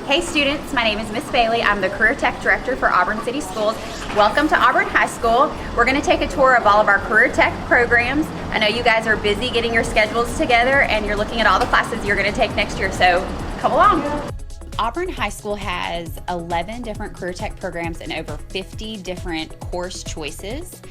Hey students, my name is Miss Bailey. I'm the Career Tech Director for Auburn City Schools. Welcome to Auburn High School. We're going to take a tour of all of our Career Tech programs. I know you guys are busy getting your schedules together and you're looking at all the classes you're going to take next year, so come along. Auburn High School has 11 different Career Tech programs and over 50 different course choices.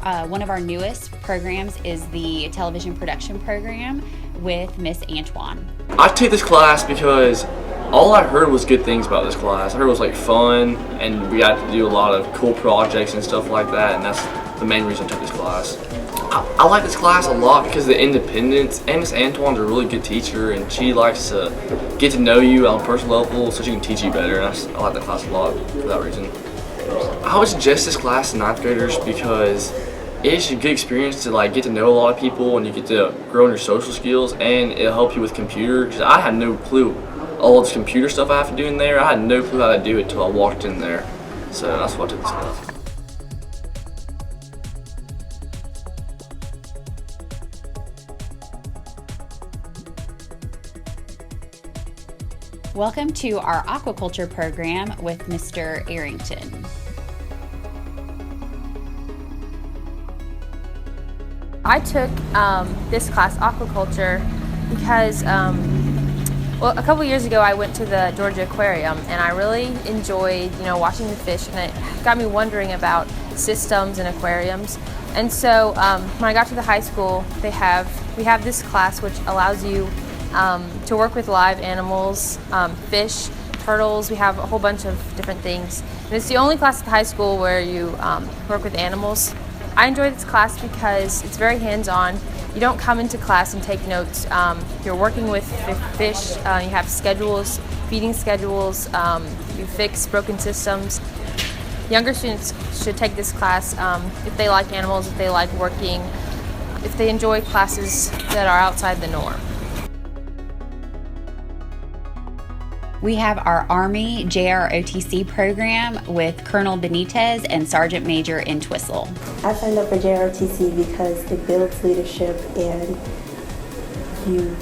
One of our newest programs is the television production program with Miss Antoine. I took this class because all I heard was good things about this class. I heard it was like fun and we got to do a lot of cool projects and stuff like that, and that's the main reason I took this class. I like this class a lot because of the independence, and Miss Antoine's a really good teacher and she likes to get to know you on a personal level so she can teach you better, and I like that class a lot for that reason. I would suggest this class to 9th graders because it's a good experience to get to know a lot of people, and you get to grow in your social skills, and it'll help you with computer, because I had no clue all this computer stuff I have to do in there. I had no clue how to do it until I walked in there, so that's why I took this class. Welcome to our Aquaculture program with Mr. Arrington. I took this class, Aquaculture, because a couple years ago I went to the Georgia Aquarium and I really enjoyed, watching the fish, and it got me wondering about systems and aquariums. And so when I got to the high school, we have this class which allows you to work with live animals, fish, turtles. We have a whole bunch of different things. And it's the only class at the high school where you work with animals. I enjoy this class because it's very hands-on. You don't come into class and take notes. You're working with fish, you have schedules, feeding schedules, you fix broken systems. Younger students should take this class if they like animals, if they like working, if they enjoy classes that are outside the norm. We have our ArmyJROTC program with Colonel Benitez and Sergeant Major Entwistle. I signed up for JROTC because it builds leadership and you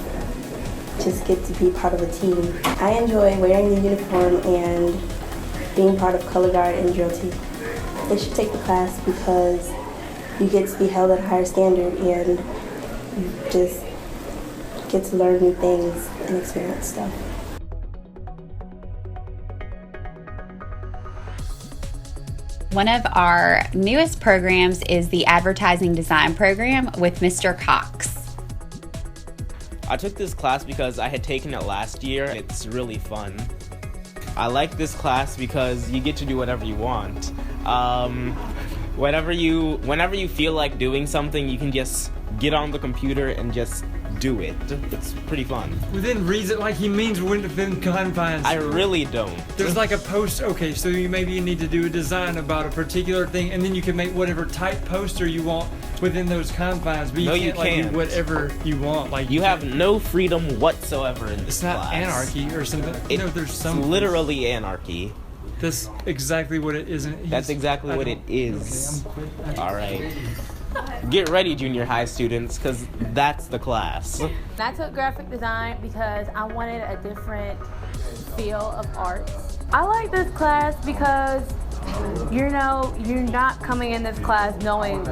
just get to be part of a team. I enjoy wearing the uniform and being part of color guard and drill team. They should take the class because you get to be held at a higher standard and you just get to learn new things and experience stuff. One of our newest programs is the Advertising Design program with Mr. Cox. I took this class because I had taken it last year. It's really fun. I like this class because you get to do whatever you want. Whenever you feel like doing something, you can just get on the computer and just do it. It's pretty fun. Within reason, he means within confines. I really don't. There's a post, okay, so you need to do a design about a particular thing, and then you can make whatever type poster you want within those confines, but you can't do whatever you want. You have no freedom whatsoever in this class. It's not anarchy or something. There's some. It's literally anarchy. That's exactly what it isn't. That's exactly what it is. Okay, all right. Get ready, junior high students, because that's the class. I took graphic design because I wanted a different feel of art. I like this class because, you're not coming in this class knowing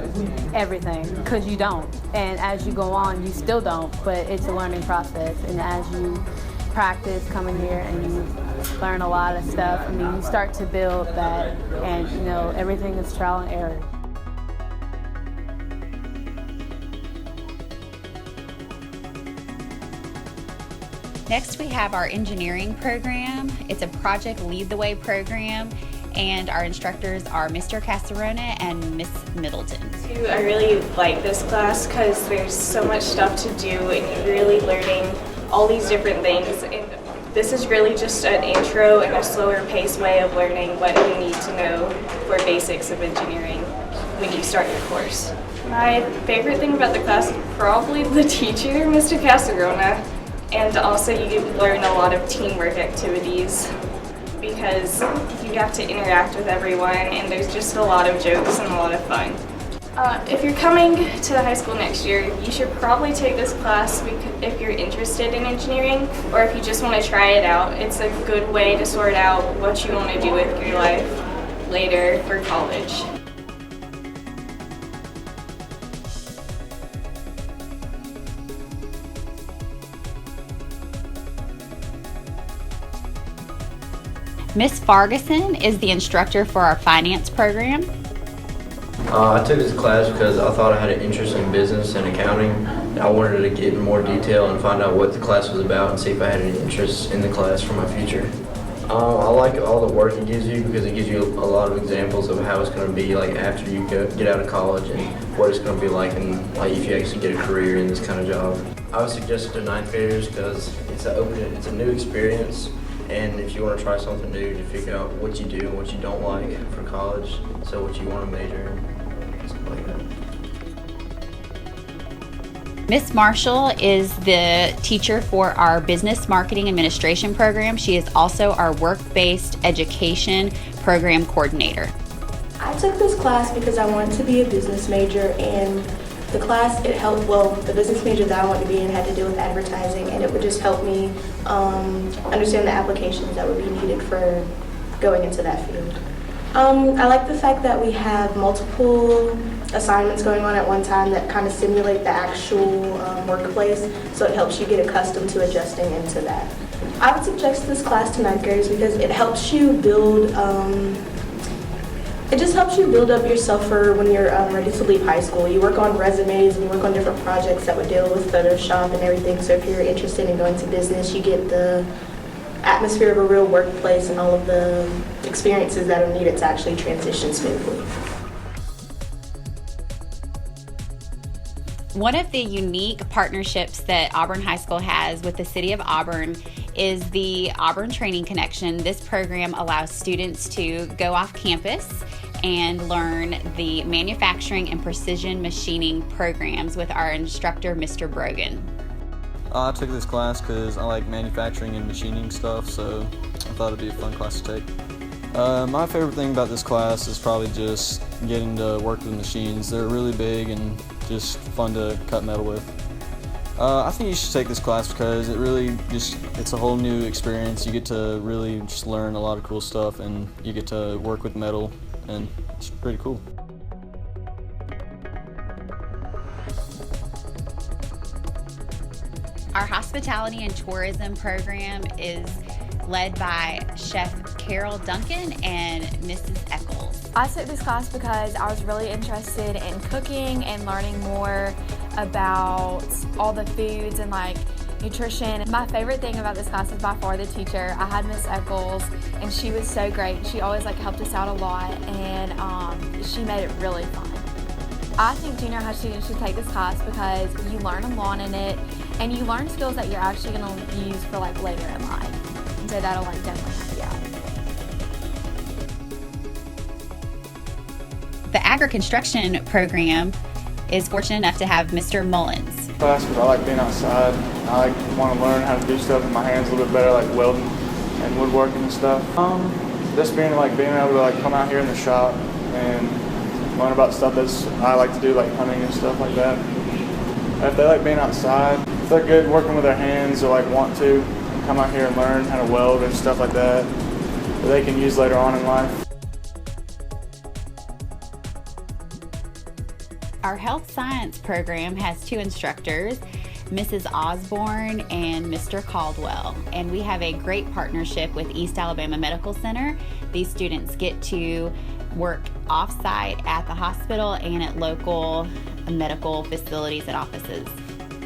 everything, because you don't. And as you go on, you still don't, but it's a learning process. And as you practice coming here and you learn a lot of stuff, you start to build that, and everything is trial and error. Next, we have our engineering program. It's a project lead the way program, and our instructors are Mr. Casarona and Miss Middleton. I really like this class because there's so much stuff to do and you're really learning all these different things. And this is really just an intro and a slower paced way of learning what you need to know for basics of engineering when you start your course. My favorite thing about the class is probably the teacher, Mr. Casarona. And also you learn a lot of teamwork activities because you have to interact with everyone, and there's just a lot of jokes and a lot of fun. If you're coming to the high school next year, you should probably take this class if you're interested in engineering, or if you just want to try it out. It's a good way to sort out what you want to do with your life later for college. Miss Farguson is the instructor for our finance program. I took this class because I thought I had an interest in business and accounting. I wanted to get in more detail and find out what the class was about and see if I had any interest in the class for my future. I like all the work it gives you because it gives you a lot of examples of how it's going to be like after you get out of college and what it's going to be like and like if you actually get a career in this kind of job. I would suggest it to ninth graders because it's a new experience. And if you want to try something new, to figure out what you do and what you don't like for college, so what you want to major in, something like that. Miss Marshall is the teacher for our business marketing administration program. She is also our work-based education program coordinator. I took this class because I wanted to be a business major, and the class, it helped, the business major that I wanted to be in had to do with advertising, and it would just help me understand the applications that would be needed for going into that field. I like the fact that we have multiple assignments going on at one time that kind of simulate the actual workplace, so it helps you get accustomed to adjusting into that. I would suggest this class to ninth graders because it helps you build It just helps you build up yourself for when you're ready to leave high school. You work on resumes and you work on different projects that would deal with Photoshop and everything. So if you're interested in going to business, you get the atmosphere of a real workplace and all of the experiences that are needed to actually transition smoothly. One of the unique partnerships that Auburn High School has with the City of Auburn is the Auburn Training Connection. This program allows students to go off campus and learn the manufacturing and precision machining programs with our instructor, Mr. Brogan. I took this class because I like manufacturing and machining stuff, so I thought it'd be a fun class to take. My favorite thing about this class is probably just getting to work with machines. They're really big and just fun to cut metal with. I think you should take this class because it's a whole new experience. You get to really just learn a lot of cool stuff and you get to work with metal and it's pretty cool. Our hospitality and tourism program is led by Chef Carol Duncan and Mrs. Eccles. I took this class because I was really interested in cooking and learning more about all the foods and like nutrition. My favorite thing about this class is by far the teacher. I had Miss Eccles and she was so great. She always helped us out a lot and she made it really fun. I think junior high students should take this class because you learn a lot in it and you learn skills that you're actually going to use for later in life. So that'll definitely help you out. The Agri Construction program is fortunate enough to have Mr. Mullins. Class because I like being outside. I want to learn how to do stuff with my hands a little bit better, like welding and woodworking and stuff. Just being able to come out here in the shop and learn about stuff I like to do, like hunting and stuff like that. If they like being outside, if they're good working with their hands or want to come out here and learn how to weld and stuff like that they can use later on in life. Our health science program has two instructors, Mrs. Osborne and Mr. Caldwell, and we have a great partnership with East Alabama Medical Center. These students get to work off-site at the hospital and at local medical facilities and offices.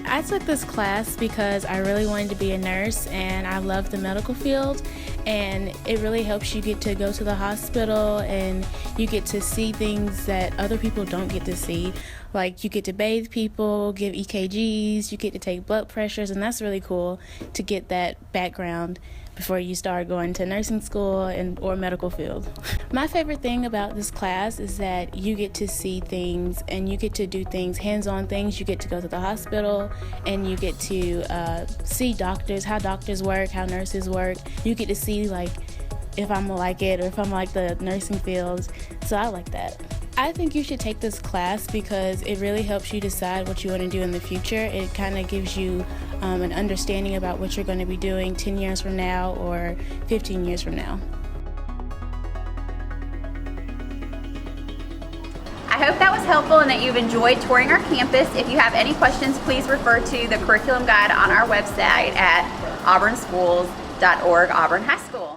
I took this class because I really wanted to be a nurse and I love the medical field, and it really helps you get to go to the hospital and you get to see things that other people don't get to see. Like you get to bathe people, give EKGs, you get to take blood pressures, and that's really cool to get that background before you start going to nursing school or medical field. My favorite thing about this class is that you get to see things and you get to do things, hands-on things. You get to go to the hospital and you get to see doctors, how doctors work, how nurses work. You get to see if I'm like it or if I'm like the nursing field. So I like that. I think you should take this class because it really helps you decide what you want to do in the future. It kind of gives you an understanding about what you're going to be doing 10 years from now or 15 years from now. I hope that was helpful and that you've enjoyed touring our campus. If you have any questions, please refer to the curriculum guide on our website at auburnschools.org, Auburn High School.